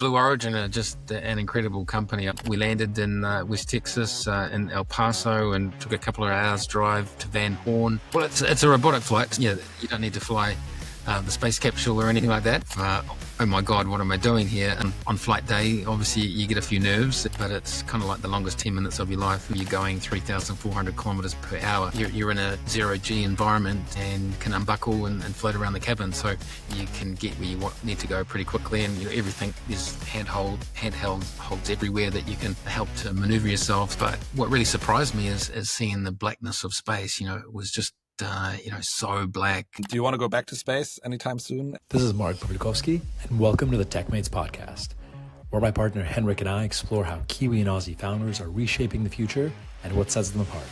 Blue Origin are just an incredible company. We landed in West Texas in El Paso and took a couple of hours drive to Van Horn. Well, it's a robotic flight. Yeah, you don't need to fly the space capsule or anything like that. Oh my God, what am I doing here? And on flight day, obviously you get a few nerves, but it's kind of like the longest 10 minutes of your life. You're going 3,400 kilometers per hour. You're in a zero-G environment and can unbuckle and float around the cabin. So you can get where you need to go pretty quickly. And everything is handheld holds everywhere that you can help to maneuver yourself. But what really surprised me is seeing the blackness of space. It was just so black. Do you want to go back to space anytime soon? This is Mark Pawlikowski, and welcome to the TechMates podcast, where my partner Henrik and I explore how Kiwi and Aussie founders are reshaping the future and what sets them apart.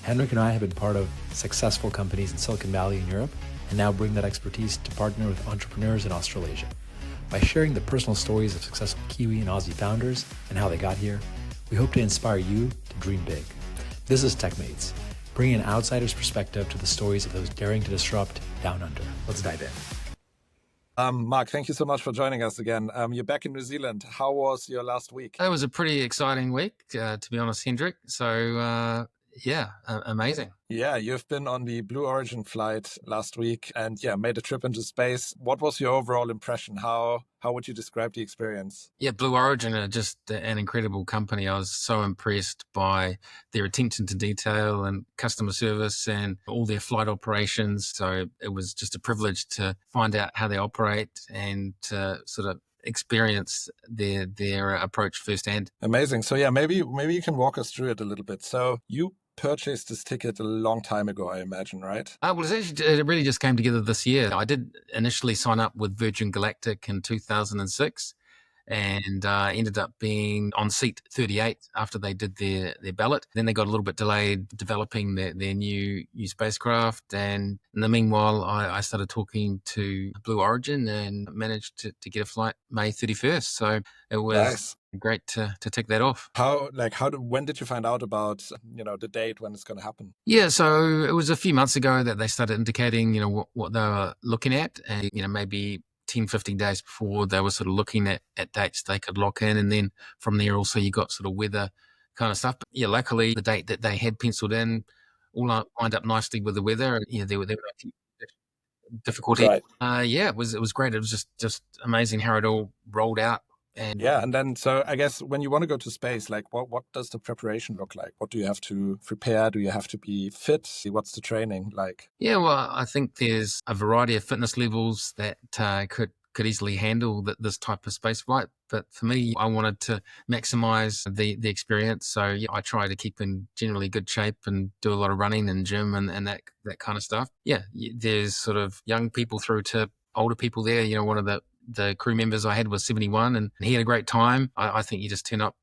Henrik and I have been part of successful companies in Silicon Valley and Europe, and now bring that expertise to partner with entrepreneurs in Australasia. By sharing the personal stories of successful Kiwi and Aussie founders and how they got here, we hope to inspire you to dream big. This is TechMates, bringing an outsider's perspective to the stories of those daring to disrupt down under. Let's dive in. Mark, thank you so much for joining us again. You're back in New Zealand. How was your last week? It was a pretty exciting week, to be honest, Hendrik. So, amazing. Yeah, you've been on the Blue Origin flight last week and made a trip into space. What was your overall impression? How would you describe the experience? Yeah, Blue Origin are just an incredible company. I was so impressed by their attention to detail and customer service and all their flight operations. So it was just a privilege to find out how they operate and to sort of experience their approach firsthand. Amazing. So maybe you can walk us through it a little bit. So you purchased this ticket a long time ago, I imagine, right? Well, it really just came together this year. I did initially sign up with Virgin Galactic in 2006 and ended up being on seat 38 after they did their ballot. Then they got a little bit delayed developing their new spacecraft. And in the meanwhile, I started talking to Blue Origin and managed to get a flight May 31st. So it was nice. Great to tick that off. When did you find out about, the date when it's going to happen? Yeah, so it was a few months ago that they started indicating, what they were looking at, and, maybe 10, 15 days before they were sort of looking at dates they could lock in. And then from there also you got sort of weather kind of stuff. But yeah, luckily the date that they had penciled in all lined up nicely with the weather. Yeah, there were no difficulty. Right. It was great. It was just amazing how it all rolled out. And then so I guess when you want to go to space, what does the preparation look like? What do you have to prepare? Do you have to be fit? What's the training like? Yeah, well, I think there's a variety of fitness levels that could easily handle this type of space flight. But for me, I wanted to maximize the experience. So I try to keep in generally good shape and do a lot of running and gym and that kind of stuff. Yeah, there's sort of young people through to older people there. One of the crew members I had was 71 and he had a great time. I think you just turn up.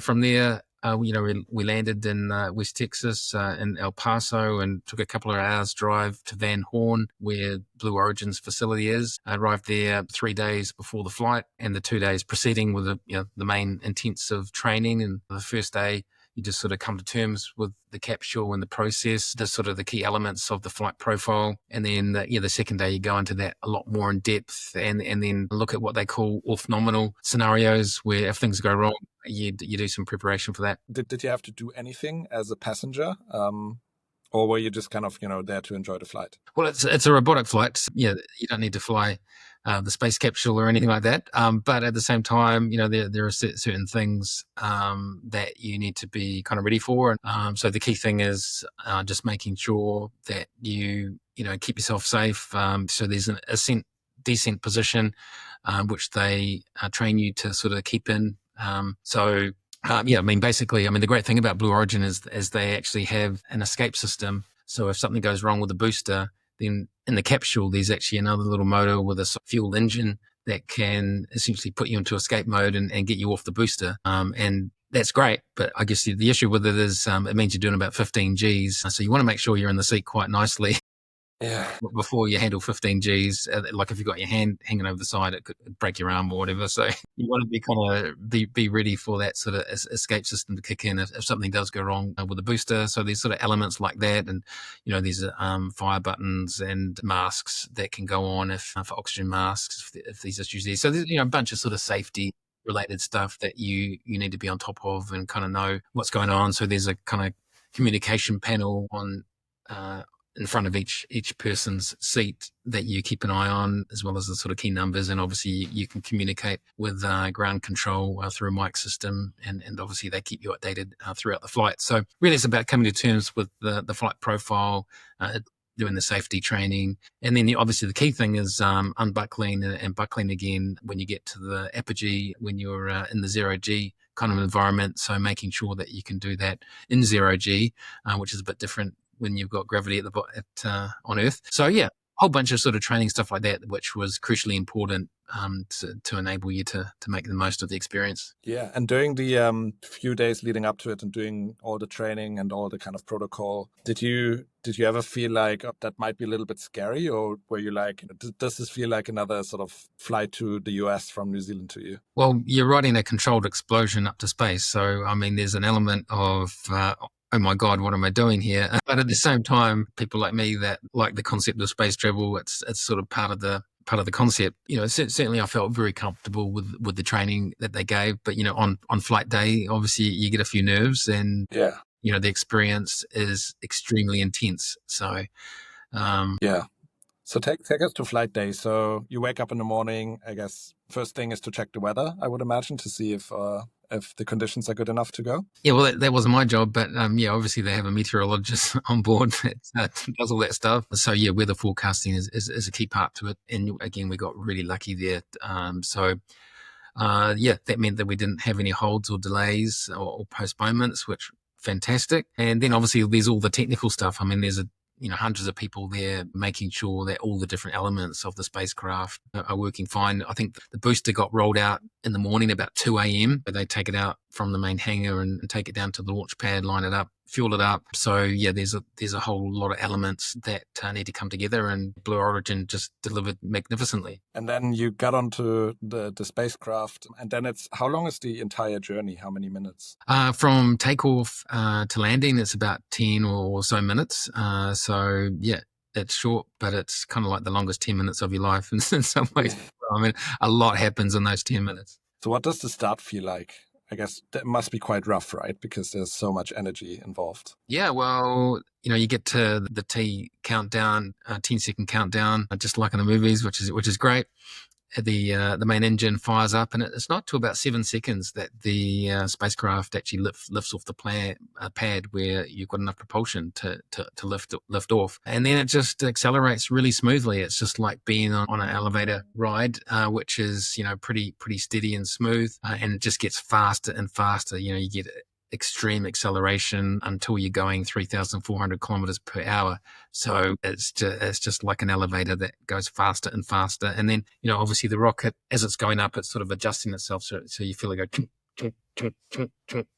From there, we landed in West Texas in El Paso and took a couple of hours drive to Van Horn, where Blue Origin's facility is. I arrived there 3 days before the flight, and the 2 days preceding with the main intensive training. And the first day, you just sort of come to terms with the capsule and the process, the sort of the key elements of the flight profile. And then the second day you go into that a lot more in depth and then look at what they call off-nominal scenarios where if things go wrong, you do some preparation for that. Did you have to do anything as a passenger? Or were you just kind of, there to enjoy the flight? Well, it's a robotic flight. You don't need to fly the space capsule or anything like that. But at the same time, there are certain things that you need to be kind of ready for. So the key thing is just making sure that you keep yourself safe. So there's an ascent descent position which they train you to sort of keep in. Basically, the great thing about Blue Origin is they actually have an escape system. So if something goes wrong with the booster, then in the capsule, there's actually another little motor with a fuel engine that can essentially put you into escape mode and get you off the booster. And that's great. But I guess the issue with it is it means you're doing about 15 Gs. So you want to make sure you're in the seat quite nicely. Yeah. Before you handle 15 Gs, like if you've got your hand hanging over the side, it could break your arm or whatever. So you want to be kind of be ready for that sort of escape system to kick in if something does go wrong with the booster. So there's sort of elements like that, and there's fire buttons and masks that can go on for oxygen masks if these issues there. So there's a bunch of sort of safety related stuff that you need to be on top of and kind of know what's going on. So there's a kind of communication panel on in front of each person's seat that you keep an eye on, as well as the sort of key numbers. And obviously you can communicate with ground control through a mic system, and obviously they keep you updated throughout the flight. So really it's about coming to terms with the flight profile, doing the safety training. And then obviously the key thing is unbuckling and buckling again when you get to the apogee, when you're in the 0G kind of environment. So making sure that you can do that in 0G, which is a bit different when you've got gravity on Earth. So yeah, a whole bunch of sort of training stuff like that, which was crucially important to enable you to make the most of the experience. Yeah, and during the few days leading up to it and doing all the training and all the kind of protocol, did you ever feel like that might be a little bit scary, or were you like, does this feel like another sort of flight to the US from New Zealand to you? Well, you're riding a controlled explosion up to space, so I mean, there's an element of oh my God, what am I doing here? But at the same time, people like me that like the concept of space travel, it's sort of part of the concept. You know, certainly I felt very comfortable with the training that they gave. But, you know, on flight day, obviously you get a few nerves, and, yeah, you know, the experience is extremely intense. So, yeah. So take us to flight day. So you wake up in the morning, I guess first thing is to check the weather, I would imagine, to see if the conditions are good enough to go. Yeah, well, that wasn't my job, but yeah, obviously they have a meteorologist on board that does all that stuff. So yeah, weather forecasting is a key part to it. And again, we got really lucky there. Yeah, that meant that we didn't have any holds or delays or postponements, which fantastic. And then obviously there's all the technical stuff. I mean, there's hundreds of people there making sure that all the different elements of the spacecraft are working fine. I think the booster got rolled out in the morning about 2 a.m. They take it out from the main hangar and take it down to the launch pad, line it up, fuel it up. So yeah, there's a whole lot of elements that need to come together, and Blue Origin just delivered magnificently. And then you got onto the spacecraft, and then how long is the entire journey? How many minutes? From takeoff to landing, it's about 10 or so minutes. So yeah, it's short, but it's kind of like the longest 10 minutes of your life in some ways. I mean, a lot happens in those 10 minutes. So what does the start feel like? I guess that must be quite rough, right? Because there's so much energy involved. Yeah, well, you get to the T countdown, 10-second countdown, just like in the movies, which is great. The main engine fires up, and it's not till about 7 seconds that the spacecraft actually lifts off the pad where you've got enough propulsion to lift off, and then it just accelerates really smoothly. It's just like being on an elevator ride, which is pretty steady and smooth, and it just gets faster and faster. You get extreme acceleration until you're going 3,400 kilometers per hour. So it's just like an elevator that goes faster and faster. And then, obviously the rocket, as it's going up, it's sort of adjusting itself. So you feel it go,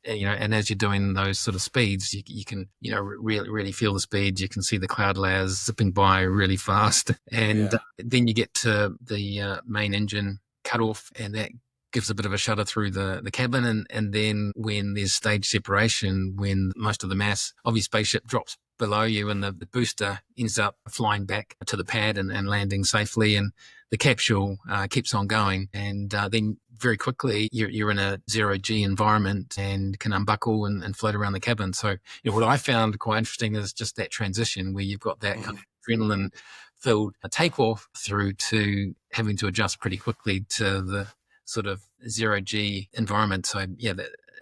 and as you're doing those sort of speeds, you can, really feel the speed. You can see the cloud layers zipping by really fast. And then you get to the main engine cutoff, and that gives a bit of a shudder through the cabin. And then when there's stage separation, when most of the mass of your spaceship drops below you and the booster ends up flying back to the pad and landing safely, and the capsule keeps on going. And then very quickly you're in a 0G environment and can unbuckle and float around the cabin. So what I found quite interesting is just that transition where you've got that kind of adrenaline filled takeoff through to having to adjust pretty quickly to the sort of 0G environment. So yeah,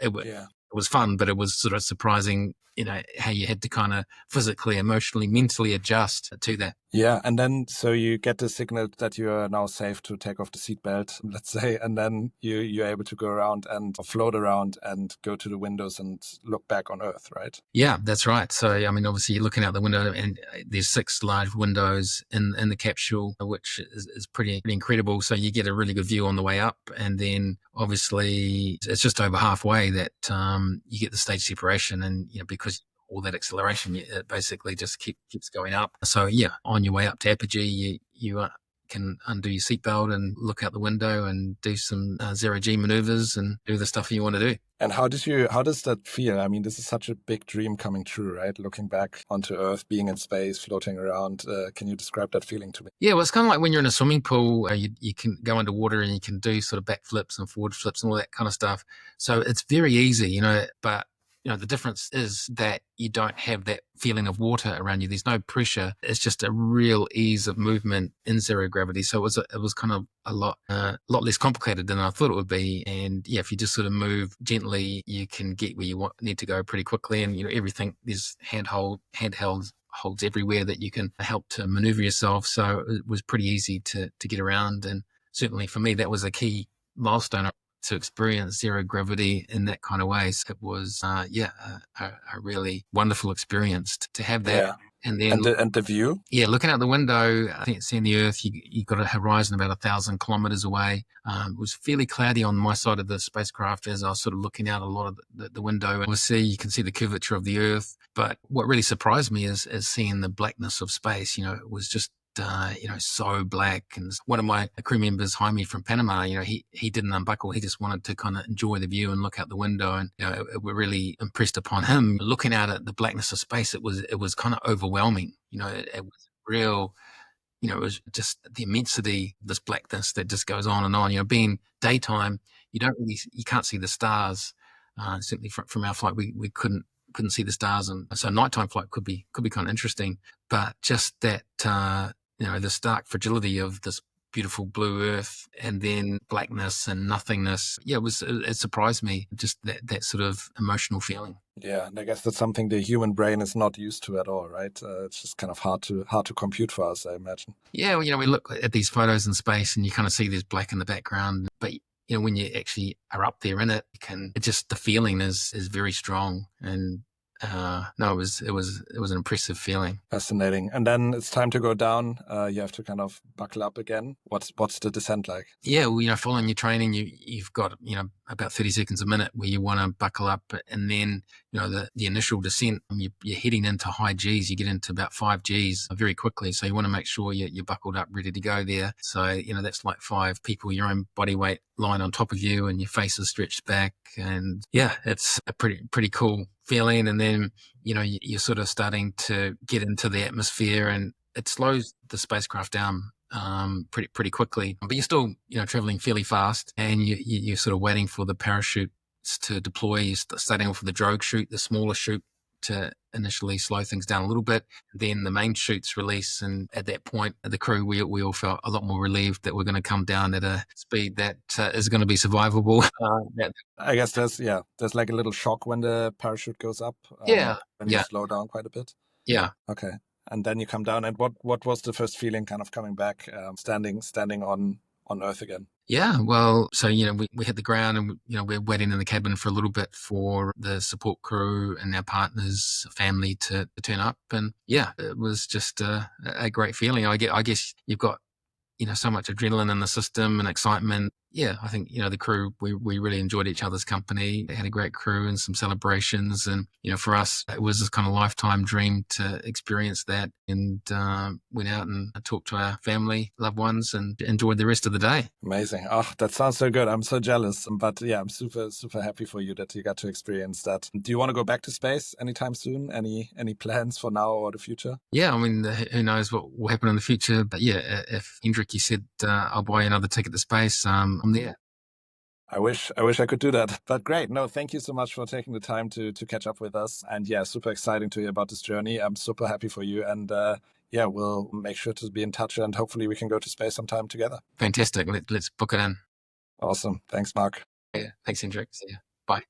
it was fun, but it was sort of surprising, how you had to kind of physically, emotionally, mentally adjust to that. Yeah, and then so you get the signal that you are now safe to take off the seatbelt, let's say, and then you're able to go around and float around and go to the windows and look back on Earth, right? Yeah, that's right. So, I mean, obviously you're looking out the window, and there's 6 large windows in the capsule, which is pretty incredible. So you get a really good view on the way up, and then obviously it's just over halfway that you get the stage separation, and because all that acceleration, it basically just keeps going up. So yeah, on your way up to apogee, you can undo your seatbelt and look out the window and do some zero-G maneuvers and do the stuff you want to do. And how does that feel? I mean, this is such a big dream coming true, right? Looking back onto Earth, being in space, floating around. Can you describe that feeling to me? Yeah, well, it's kind of like when you're in a swimming pool, you can go underwater and you can do sort of back flips and forward flips and all that kind of stuff. So it's very easy, but the difference is that you don't have that feeling of water around you. There's no pressure. It's just a real ease of movement in zero gravity. So it was kind of a lot less complicated than I thought it would be. And yeah, if you just sort of move gently, you can get where you need to go pretty quickly. And everything, there's handhelds holds everywhere that you can help to maneuver yourself. So it was pretty easy to get around. And certainly for me, that was a key milestone to experience zero gravity in that kind of way. So it was, a really wonderful experience to have that. Yeah. And then the view? Yeah, looking out the window, I think seeing the Earth, you got a horizon about 1,000 kilometers away. It was fairly cloudy on my side of the spacecraft as I was sort of looking out a lot of the window. And you can see the curvature of the Earth. But what really surprised me is seeing the blackness of space. It was just so black. And one of my crew members, Jaime from Panama, he didn't unbuckle. He just wanted to kind of enjoy the view and look out the window. And, it really impressed upon him. Looking out at the blackness of space, it was kind of overwhelming. It was real, it was just the immensity of this blackness that just goes on and on. Being daytime, you can't see the stars. Certainly from our flight, we couldn't see the stars. And so nighttime flight could be kind of interesting, but just that, the stark fragility of this beautiful blue Earth and then blackness and nothingness. Yeah, it surprised me, just that sort of emotional feeling. Yeah, and I guess that's something the human brain is not used to at all, right? It's just kind of hard to compute for us, I imagine. Yeah, well, we look at these photos in space and you kind of see there's black in the background, but when you actually are up there in it, the feeling is very strong. And it was an impressive feeling. Fascinating. And then it's time to go down. You have to kind of buckle up again. What's the descent like? Yeah, well, following your training, you've got about 30 seconds a minute where you want to buckle up, and then the initial descent, you're heading into high Gs. You get into about 5 Gs very quickly, so you want to make sure you're buckled up, ready to go there. So that's like 5 people, your own body weight lying on top of you, and your face is stretched back, and yeah, it's a pretty cool feeling. And then you're sort of starting to get into the atmosphere, and it slows the spacecraft down pretty quickly, but you're still traveling fairly fast, and you're sort of waiting for the parachutes to deploy. You're starting off with the drogue chute, the smaller chute, to initially slow things down a little bit. Then the main chutes release, and at that point, the crew, we all felt a lot more relieved that we're going to come down at a speed that is going to be survivable. I guess there's like a little shock when the parachute goes up. And you slow down quite a bit. Yeah. Okay. And then you come down. And what was the first feeling kind of coming back, standing on Earth again? Yeah, well, so, we hit the ground, and, we're waiting in the cabin for a little bit for the support crew and our partners, family to turn up. And yeah, it was just a great feeling. I guess you've got, so much adrenaline in the system and excitement. Yeah, I think, the crew, we really enjoyed each other's company. They had a great crew and some celebrations. And, for us, it was this kind of lifetime dream to experience that, and went out and talked to our family, loved ones, and enjoyed the rest of the day. Amazing. Oh, that sounds so good. I'm so jealous. But yeah, I'm super, super happy for you that you got to experience that. Do you want to go back to space anytime soon? Any plans for now or the future? Yeah, I mean, who knows what will happen in the future. But yeah, if Hendrik, you said, I'll buy you another ticket to space, I'm there. I wish I could do that. But great. No, thank you so much for taking the time to catch up with us. And yeah, super exciting to hear about this journey. I'm super happy for you. And we'll make sure to be in touch, and hopefully we can go to space sometime together. Fantastic. Let's book it in. Awesome. Thanks, Mark. Yeah, thanks, Hendrik. See ya. Bye.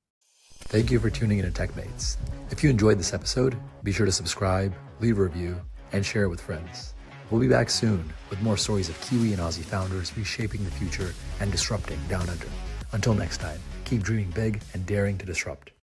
Thank you for tuning in to TechMates. If you enjoyed this episode, be sure to subscribe, leave a review, and share it with friends. We'll be back soon with more stories of Kiwi and Aussie founders reshaping the future and disrupting down under. Until next time, keep dreaming big and daring to disrupt.